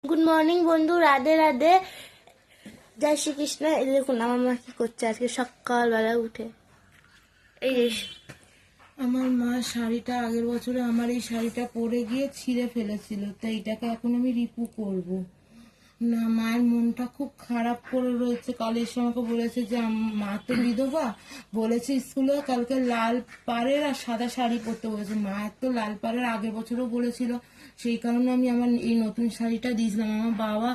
Good morning বন্ধু, রাধে রাধে, জয় শ্রীকৃষ্ণ। এই দেখুন আমার মা কি করছে আজকে সকালবেলা উঠে। এই যে আমার মা শাড়িটা আগের বছরে আমার এই শাড়িটা পরে গিয়ে ছিঁড়ে ফেলেছিল, তো এইটাকে এখন আমি রিপু করব না। মায়ের মনটা খুব খারাপ করে রয়েছে। কাল এসে আমাকে বলেছে যে মা তো বিধবা, বলেছে স্কুলে কালকে লাল পাড়ের আর সাদা শাড়ি পরতে বলেছে। মায়ের তো লাল পাড়ের আগের বছরও বলেছিল, সেই কারণে আমি আমার এই নতুন শাড়িটা দিয়েছিলাম। আমার বাবা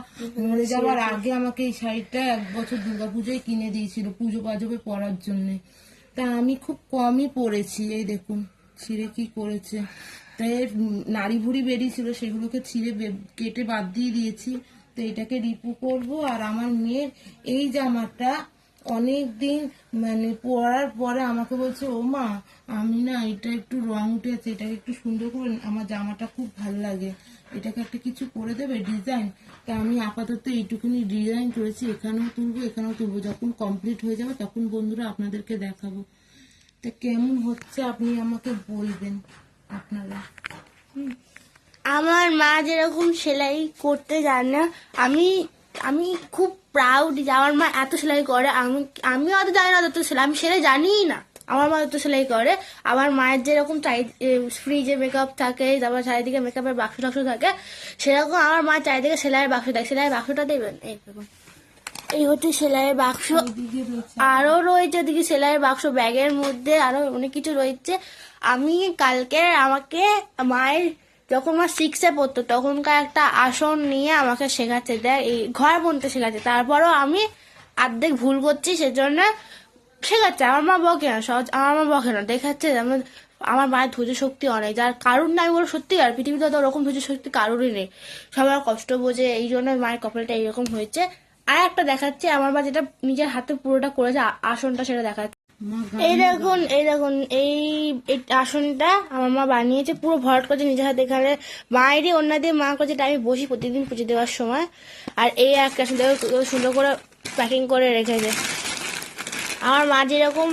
মরে যাওয়ার আগে আমাকে এই শাড়িটা এক বছর দুর্গাপুজোয় কিনে দিয়েছিল পুজো পাজবে পরার জন্যে। তা আমি খুব কমই পরেছি। এই দেখুন ছিঁড়ে কি করেছে। তাই নাড়ি ভুড়ি বেরিয়েছিল, সেগুলোকে ছিঁড়ে কেটে বাদ দিয়ে দিয়েছি। তো এটাকে রিপু করব। আর আমার মেয়ের এই জামাটা অনেক দিন মানে পরার পরে আমাকে বলছে, ও মা আমি না এটা একটু রং উঠেছে, এটাকে একটু সুন্দর করে, আমার জামাটা খুব ভালো লাগে, এটাকে একটা কিছু করে দেবে ডিজাইন। তা আমি আপাতত এইটুকুনি ডিজাইন করেছি, এখানেও তুলবো এখানেও তুলবো। যখন কমপ্লিট হয়ে যাবে তখন বন্ধুরা আপনাদেরকে দেখাবো। তা কেমন হচ্ছে আপনি আমাকে বলবেন আপনারা। আমার মা যেরকম সেলাই করতে জানে না, আমি আমি খুব প্রাউড যে আমার মা এত সেলাই করে। আমি অত জানি না, অত সেলাই আমি সেলাই জানিই না। আমার মা অত সেলাই করে। আমার মায়ের যেরকম ফ্রিজে মেকআপ থাকে, তারপর চারিদিকে মেকআপের বাক্স টাক্স থাকে, সেরকম আমার মা চারিদিকে সেলাইয়ের বাক্স থাকে। সেলাইয়ের বাক্সটা দেবেন, এই দেখুন, এই হচ্ছে সেলাইয়ের বাক্স। আরো রয়েছে ওদিকে সেলাইয়ের বাক্স, ব্যাগের মধ্যে আরো অনেক কিছু রয়েছে। আমি কালকে আমাকে মায়ের যখন মা 6-এ পড়তো তখনকার একটা আসন নিয়ে আমাকে শেখাচ্ছে, দেখ এই ঘর বুনতে শেখাচ্ছে। তারপরও আমি অর্ধেক ভুল করছি, সেজন্য শেখাচ্ছে। আমার মা বকে না, সহজ আমার মা বকে না, দেখাচ্ছে আমার মায়ের ধৈর্য শক্তি অনেক, যার কারণ নাই বলে সত্যি। আর পৃথিবীতে তো ওরকম ধৈর্য শক্তি কারোরই নেই, সবার কষ্ট বোঝে, এই জন্য মায়ের কপালটা এইরকম হয়েছে। আর একটা দেখাচ্ছে আমার মা যেটা নিজের হাতে পুরোটা করেছে আসনটা, সেটা দেখাচ্ছে। এই দেখুন এই আসনটা আমার মা বানিয়েছে, পুরো ভরাট করেছে নিজের হাতে। এখানে মায়েরই অন্য দিয়ে মা করেছে, আমি বসি প্রতিদিন পুজো দেওয়ার সময়। আর এই একটা আসন সুন্দর করে প্যাকিং করে রেখেছে। আমার মা যেরকম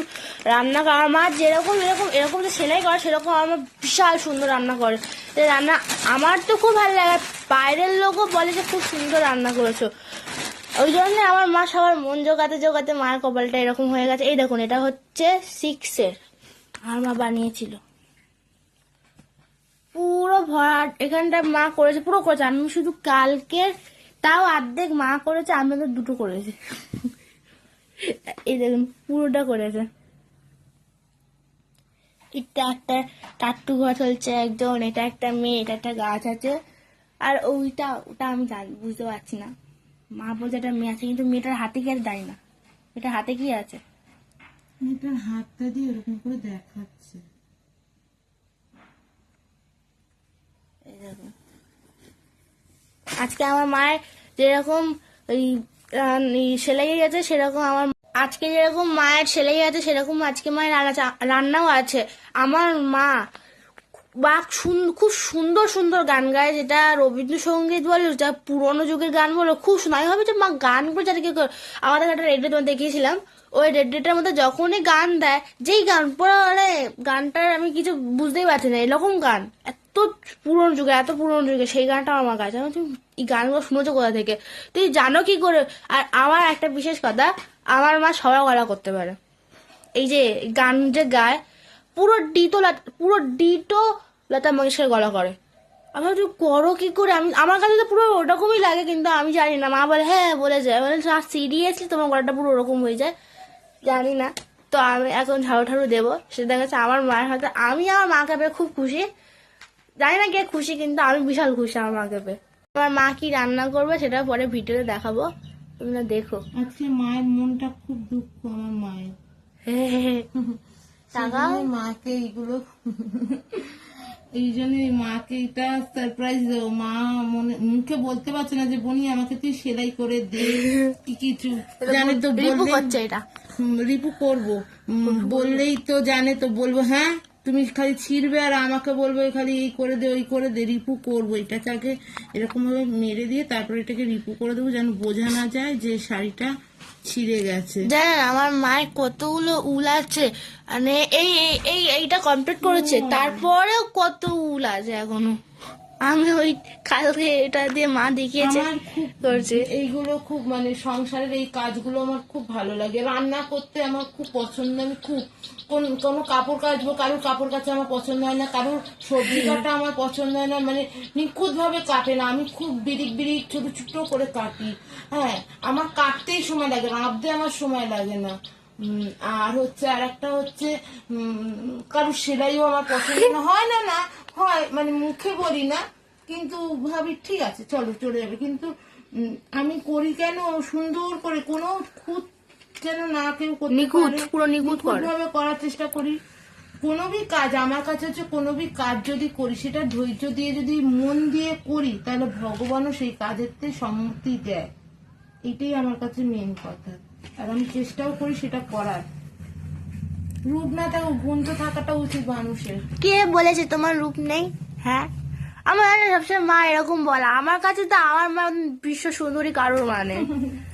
রান্না করে, আমার মা যেরকম এরকম এরকম যে সেলাই করে, সেরকম আমার মা বিশাল সুন্দর রান্না করে। রান্না আমার তো খুব ভালো লাগে, বাইরের লোকও বলে যে খুব সুন্দর রান্না করেছো। ওই জন্য আমার মা সবার মন জোগাতে জোগাতে মায়ের কপালটা এরকম হয়ে গেছে। এই দেখুন, এটা হচ্ছে 6-এর, আমার মা বানিয়েছিল পুরো ভরাট। এখানটা মা করেছে, পুরো করেছে। আমি শুধু কালকের তাও অর্ধেক মা করেছে, আমি তো দুটো করেছি। এই দেখুন পুরোটা করেছে। এটা একটা টাট্টু ঘর চলছে একজন, এটা একটা মেয়ে, এটা একটা গাছ আছে। আর ওটা আমি বুঝতে পারছি না। মা বলছে একটা মেয়ে আছে, কিন্তু মেয়েটার হাতে কি আর দেয় না, এটার হাতে কি আছে? মেয়েটার হাতটা দিয়ে এরকম করে দেখাচ্ছে। আজকে আমার মায়ের যেরকম সেলাই আছে, সেরকম আমার আজকে যেরকম মায়ের সেলাই আছে, সেরকম আজকে মায়ের রান্নাও আছে। আমার মা খুব সুন্দর সুন্দর গান গায়, যেটা রবীন্দ্রসঙ্গীত বলে, যা পুরোনো যুগের গান বলে, খুব সুন্দর। আমি ভাবি যে মা গানগুলো যাতে কি করে। আমাদের একটা রেডিও তোমার দেখিয়েছিলাম, ওই রেডিওটার মধ্যে যখনই গান দেয়, যেই গান পুরো মানে গানটার আমি কিছু বুঝতেই পারছি না, এরকম গান এত পুরোনো যুগে, এত পুরোনো যুগে সেই গানটা আমার গাছ। আমি তুমি এই গানগুলো শুনেছো কোথা থেকে, তুই জানো কি করে? আর আমার একটা বিশেষ কথা, আমার মা সবাই গলা করতে পারে। এই যে গান যে গায়, পুরো ডিটো লতা মঙ্গেশকর গলা করে। আমি একটু করো কি করে? আমার কাছে তো পুরো ওরকমই লাগে, কিন্তু আমি জানি না। মা বলে হ্যাঁ বলে যায়, বলে সিরিয়াসলি তোমার গলাটা পুরো ওরকম হয়ে যায়, জানি না। তো আমি এখন ঝাড়ু ঠাড়ু দেবো, সেটা দেখা যাচ্ছে আমার মায়ের হাতে। আমি আমার মাকে পেয়ে খুব খুশি, জানি না কে খুশি, কিন্তু আমি বিশাল খুশি আমার মাকে পেয়ে। আমার মা কি রান্না করবে সেটা পরে ভিডিওতে দেখাবো, তোমরা দেখো। আজকে মায়ের মনটা খুব দুঃখ আমার মায়ের। মাকে এইগুলো এই জন্য মাকে এটা সারপ্রাইজ দেবো। মা মুখে বলতে পারছে না যে বনি আমাকে তুই সেলাই করে দে কি কিছু, জানে তো রিপু করবো বললেই তো জানে, তো বলবো হ্যাঁ তুমি খালি ছিড়বে আর আমাকে বলবো খালি এই করে দে ওই করে দে। রিপু করবো, এটাকে আগে এরকম ভাবে মেরে দিয়ে তারপরে এটাকে রিপু করে দেবো, যেন বোঝা না যায় যে শাড়িটা ছিঁড়ে গেছে। জানেন আমার মায়ের কতগুলো উল আছে, মানে এইটা কমপ্লিট করেছে, তারপরেও কত উল আছে এখনো। আমি ওই কালকে এটা দিয়ে মা দেখিয়েছে আমার খুব করছে। এইগুলো খুব মানে সংসারের এই কাজগুলো আমার খুব ভালো লাগে। রান্না করতে আমার খুব পছন্দ। আমি খুব কোনো কাপড় কাচবো, কারোর কাপড় কাচা আমার পছন্দ হয় না, কারোর সবজি কাটা আমার পছন্দ হয় না, মানে নিখুঁত ভাবে কাটে না। আমি খুব বিরিক বিরিক ছোট ছোট করে কাটি। হ্যাঁ, আমার কাটতেই সময় লাগে, রাঁধতে আমার সময় লাগে না। আর হচ্ছে আর একটা হচ্ছে কারোর সেলাইও আমার পছন্দ না হয় না, না হয় মানে মুখে বলি না, কিন্তু ভাবি ঠিক আছে চলো চলে যাবে, কিন্তু আমি করি কেন সুন্দর করে, কোনো খুঁত যেন না কেউ করতে নিখুঁত, পারে, পুরো নিখুঁত করে। নিখুঁতভাবে করার চেষ্টা করি। কোনো বি কাজ আমার কাছে হচ্ছে, কোনো বি কাজ যদি করি সেটা ধৈর্য দিয়ে যদি মন দিয়ে করি, তাহলে ভগবানও সেই কাজের সম্মতি দেয়। এটাই আমার কাছে মেন কথা। আর আমি চেষ্টাও করি সেটা করার। রূপ না থাকুক, গুণ তো থাকাটা উচিত মানুষের। কে বলেছে তোমার রূপ নেই? হ্যাঁ, আমার সবসময় মা এরকম বলে। আমার কাছে তো আমার মা বিশ্ব সুন্দরী কারোর মানে।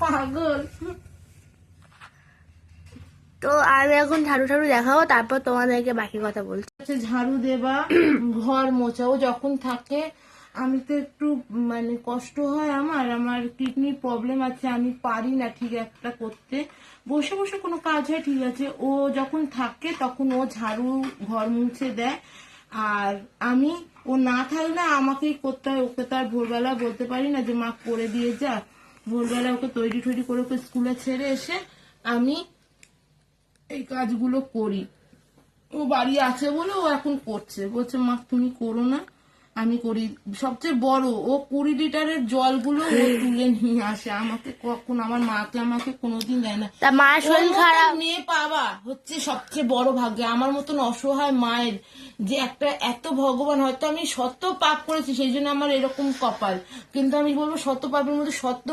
পাগল। তো আমি এখন ঝাড়ু ঝাড়ু দেখাবো, তারপর তোমাদেরকে বাকি কথা বলছি। হচ্ছে ঝাড়ু দেবা, ঘর মোছাও যখন থাকে। আমি তো একটু মানে কষ্ট হয়, আমার কিডনির প্রবলেম আছে, আমি পারি না ঠিক একটা করতে। বসে বসে কোনো কাজ হয় ঠিক আছে, ও যখন থাকে তখন ও ঝাড়ু ঘর মুছে দেয়। আর আমি, ও না থাকলে আমাকেই করতে হয়। ওকে তো আর ভোরবেলা বলতে পারি না যে মা করে দিয়ে যা। ভোরবেলা ওকে তৈরি টৈরি করে ওকে স্কুলে ছেড়ে এসে আমি এই কাজগুলো করি। ও বাড়ি আছে বলে ও এখন করছে, বলছে মা তুমি করো না, আমি করি। সবচেয়ে বড়, ও 20 লিটারের জলগুলো ও তুলে নিয়ে আসে আমাকে, কখন আমার মাকে আমাকে কোনোদিন দেয় না। তা মার শরীর ওর মতন খারাপ। মেয়ে পাওয়া হচ্ছে সবচেয়ে বড় ভাগ্য। আমার মতন অসহায় মায়ের যে একটা এত, ভগবান হয়তো আমি শত পাপ করেছি সেই জন্য আমার এরকম কপাল, কিন্তু আমি বলবো শত পাপের মধ্যে শত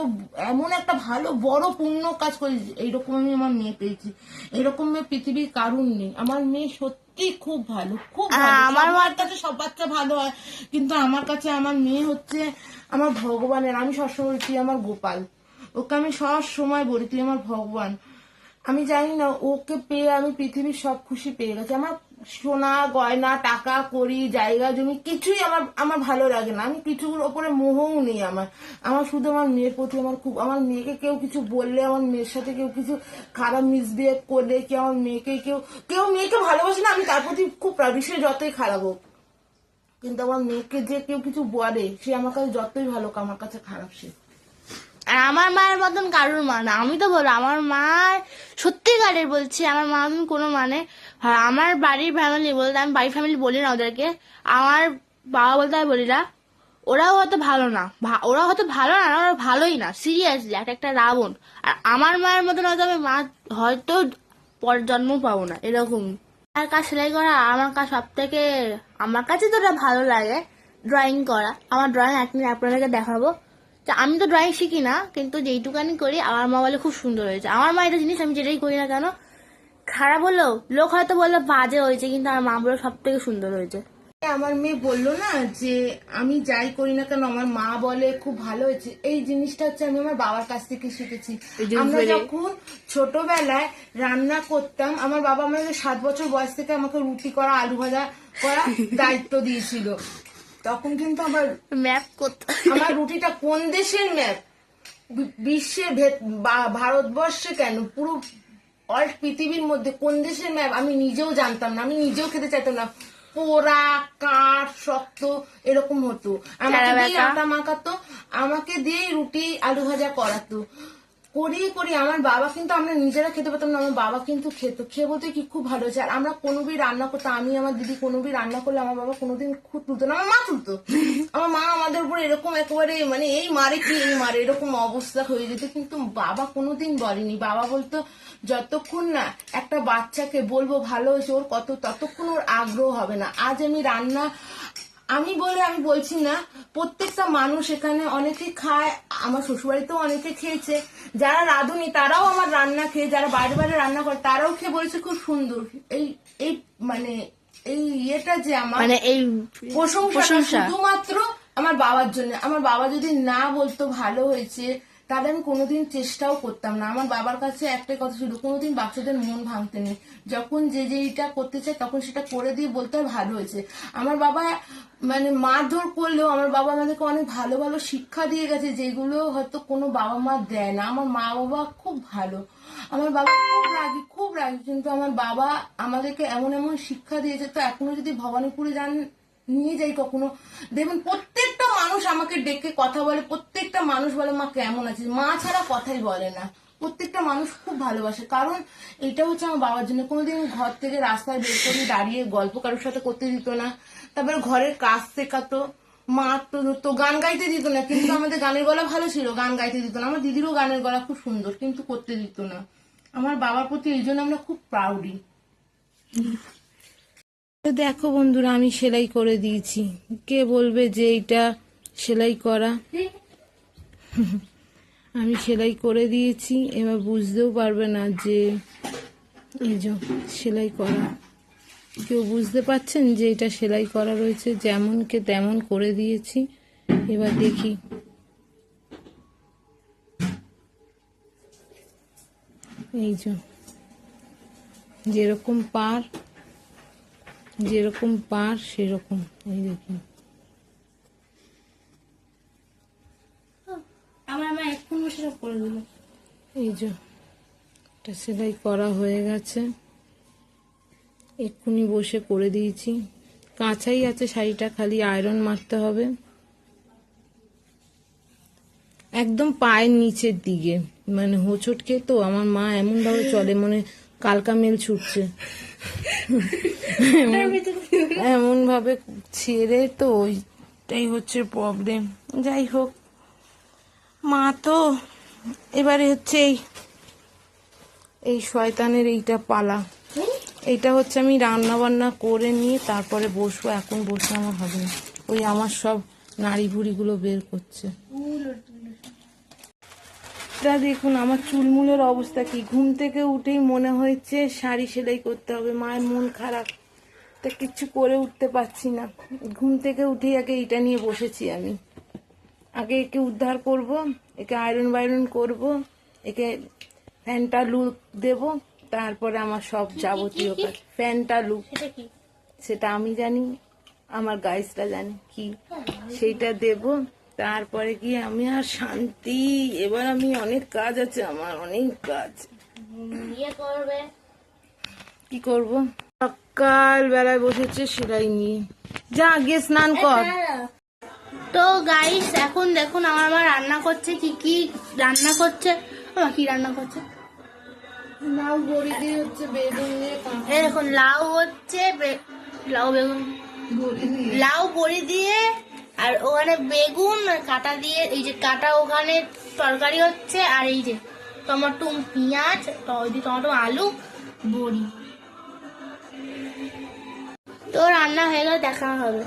এমন একটা ভালো বড় পুণ্য কাজ করেছি, এইরকম আমি আমার মেয়ে পেয়েছি। এরকম মেয়ে পৃথিবীর কারুর নেই। আমার মেয়ে সত্যি খুব ভালো, খুব ভালো। আমার আমার কাছে সব বাচ্চা ভালো হয়, কিন্তু আমার কাছে আমার মেয়ে হচ্ছে আমার ভগবানের। আমি সবসময় বলি তুই আমার গোপাল, ওকে আমি সব সময় বলি তুই আমার ভগবান। আমি জানি না, ওকে পেয়ে আমি পৃথিবীর সব খুশি পেয়ে গেছি। আমার সোনা গয়না টাকা করি জায়গা জমি কিছুই আমার আমার ভালো লাগে না। আমি কিছুর ওপরে মোহও নেই আমার। আমার শুধু আমার মেয়ের প্রতি আমার খুব, আমার মেয়েকে কেউ কিছু বললে, আমার মেয়ের সাথে কেউ কিছু খারাপ মিসবিহেভ করলে, কি আমার মেয়েকে কেউ কেউ মেয়েকে ভালোবাসে না, আমি তার প্রতি খুব বিশ্বে যতই খারাপ হোক, কিন্তু আমার মেয়েকে যে কেউ কিছু বলে সে আমার কাছে যতই ভালো হোক আমার কাছে খারাপ সে। আর আমার মায়ের মতন কারোর মা না। আমি তো বলো আমার মা সত্যিকারের বলছি, আমার মা মতন কোনো মানে। আর আমার বাড়ির ফ্যামিলি বলতে, আমি বাড়ির ফ্যামিলি বলি না ওদেরকে, আমার বাবা বলতে আমি বলি না। ওরাও হয়তো ভালো না, ওরা হয়তো ভালো না, ওরা ভালোই না, সিরিয়াসলি একটা একটা রাবণ। আর আমার মায়ের মতন হয়তো আমি মা হয়তো পরের জন্ম পাবো না, এরকম। আর কাজ সেলাই করা আমার কাজ সব থেকে, আমার কাছে তো ওটা ভালো লাগে ড্রয়িং করা। আমার ড্রয়িং একদিন আপনাদেরকে দেখাবো। তা আমি তো ড্রয়িং শিখি না, কিন্তু যেইটুকানি করি আমার মা বলে খুব সুন্দর হয়েছে। আমার মা এটা জিনিস আমি যেটাই করি না কেন, খারাপ হলেও লোক হয়তো বললো বাজে হয়েছে, কিন্তু আমার মা বলে সব থেকে সুন্দর হয়েছে। আমার মেয়ে বললো না যে আমি যাই করি না কেন আমার মা বলে খুব ভালো হয়েছে, এই জিনিসটা হচ্ছে আমি আমার বাবার কাছ থেকে শিখেছি। আমরা যখন ছোটবেলায় রান্না করতাম, আমার বাবা আমাদের 7 বছর বয়স থেকে আমাকে রুটি করা আলু ভাজা করা দায়িত্ব দিয়েছিল। তখন কিন্তু আমার ম্যাপ করতে, আমার রুটিটা কোন দেশের ম্যাপ, বিশ্বের ভারতবর্ষে কেন পুরো অল পৃথিবীর মধ্যে কোন দেশের ম্যাপ আমি নিজেও জানতাম না, আমি নিজেও খেতে চাইতাম না। পোড়া কাঠ শক্ত এরকম হতো, আমাকে দিয়ে আটা মাখাতো, আমাকে দিয়ে রুটি আলু ভাজা করাতো, করিয়ে করিয়ে আমার বাবা, কিন্তু আমরা নিজেরা খেতে পেতাম না, আমার বাবা কিন্তু খেত, খেয়ে বলতে কি খুব ভালো হয়েছে। আর আমরা কোনোদিন রান্না করতাম, আমি আমার দিদি কোনোদিন রান্না করলে আমার বাবা কোনোদিন খুব তুলতো না, আমার মা তুলতো। আমার মা আমাদের উপর এরকম একেবারে মানে এই মারে কি এই মারে এরকম অবস্থা হয়ে যেত, কিন্তু বাবা কোনোদিন বলেনি। বাবা বলতো যতক্ষণ না একটা বাচ্চাকে বলবো ভালো হয়েছে ওর কত, ততক্ষণ ওর আগ্রহ হবে না। আজ আমি রান্না আমি বলছি না, প্রত্যেকটা মানুষ এখানে অনেকে খায়, আমার শ্বশুরবাড়িতেও অনেকে খেয়েছে, যারা রাঁধুনি তারাও আমার রান্না খেয়ে, যারা বাইরে বাইরে রান্না করে তারাও খেয়ে বলেছে খুব সুন্দর। এই এই মানে এই ইয়েটা যে আমার মানে এই প্রশংসা শুধুমাত্র আমার বাবার জন্য। আমার বাবা যদি না বলতো ভালো হয়েছে তাহলে আমি কোনোদিন চেষ্টাও করতাম না। আমার বাবার কাছে একটাই কথা ছিল, কোনোদিন বাচ্চাদের মন ভাঙতে নেই, যখন যে যেটা করতে চায় তখন সেটা করে দিয়ে বলতে হয় ভালো হয়েছে। আমার বাবা মানে মারধর করলেও আমার বাবা আমাদেরকে অনেক ভালো ভালো শিক্ষা দিয়ে গেছে, যেগুলো হয়তো কোনো বাবা মা দেয় না। আমার মা বাবা খুব ভালো, আমার বাবা খুব রাগী, কিন্তু আমার বাবা আমাদেরকে এমন এমন শিক্ষা দিয়েছে। তো এখনো যদি ভবানীপুরে যান, নিয়ে যাই কখনো, দেখবেন প্রত্যেকটা মানুষ আমাকে ডেকে কথা বলে, প্রত্যেকটা মানুষ বলে মা কেমন আছে, মা ছাড়া কথাই বলে না। প্রত্যেকটা মানুষ খুব ভালোবাসে, কারণ এটা হচ্ছে আমার বাবার জন্য। কোনোদিন ঘর থেকে রাস্তায় বের করে দাঁড়িয়ে গল্প কারোর সাথে করতে দিত না, তারপরে ঘরের কাজ শেখাতো, মারতো ধরতো, গান গাইতে দিত না, কিন্তু আমাদের গানের গলা ভালো ছিল, গান গাইতে দিত না। আমার দিদিরও গানের গলা খুব সুন্দর, কিন্তু করতে দিত না। আমার বাবার প্রতি এই জন্য আমরা খুব প্রাউডি। দেখো বন্ধুরা, আমি সেলাই করে দিয়েছি। কে বলবে যে এটা সেলাই করা? আমি সেলাই করে দিয়েছি, এবার বুঝতেও পারবে না যে এই যে সেলাই করা। কেউ বুঝতে পারছেন যে এটা সেলাই করা রয়েছে? যেমনকে তেমন করে দিয়েছি। এবার দেখি, এই যে যেরকম পার সেরকম, এই দেখুন। আমার এখন বসে করে দিল। এই যে এটা সেলাই করা হয়ে গেছে, এক্ষুনি বসে করে দিয়েছি। কাঁচাই আছে শাড়িটা, খালি আয়রন মারতে হবে। একদম পায়ের নিচের দিকে, মানে হোঁচটকে তো আমার মা এমন ভাবে চলে মনে কালকা মেল ছুটছে, এমন ভাবে ছেড়ে, তো ওইটাই হচ্ছে প্রবলেম। যাই হোক, মা তো এবারে হচ্ছে এই শয়তানের এইটা পালা। এইটা হচ্ছে আমি রান্না বান্না করে নিয়ে তারপরে বসবো, এখন বসে আমার হবে না। ওই আমার সব নাড়ি ভুড়িগুলো বের করছে। তা দেখুন আমার চুলমুলের অবস্থা কি। ঘুম থেকে উঠেই মনে হয়েছে শাড়ি সেলাই করতে হবে, মায়ের মন খারাপ, তা কিচ্ছু করে উঠতে পারছি না। ঘুম থেকে উঠেই আগে এইটা নিয়ে বসেছি আমি। আগে একে উদ্ধার করব, একে আয়রন বাইরন করব, একে ফ্যানটা লুক দেব, তারপরে আমার সব যাবতীয় কাজ। ফ্যানটা লুক সেটা আমি জানি, আমার গাইসরা জানে কি, সেইটা দেব, তারপরে কি আমি আর শান্তি। এবার আমি অনেক কাজ আছে, আমার অনেক কাজ। কি করব? সকাল বেলায় বসেছে সেলাই নিয়ে। যা গিয়ে স্নান কর। তো গাইস এখন দেখুন আমার মা রান্না করছে। কি কি রান্না করছে? কি রান্না করছে? লাউ বড়ি দিয়ে হচ্ছে, বেগুন দিয়ে, এই দেখুন লাউ হচ্ছে, লাউ বেগুন, লাউ বড়ি দিয়ে, আর ওখানে বেগুন কাটা দিয়ে, এই যে কাটা ওখানে তরকারি হচ্ছে, আর এই যে টমেটো পেঁয়াজ, টমেটো আলু বড়ি। তো রান্না হয়ে গেলে দেখা হবে।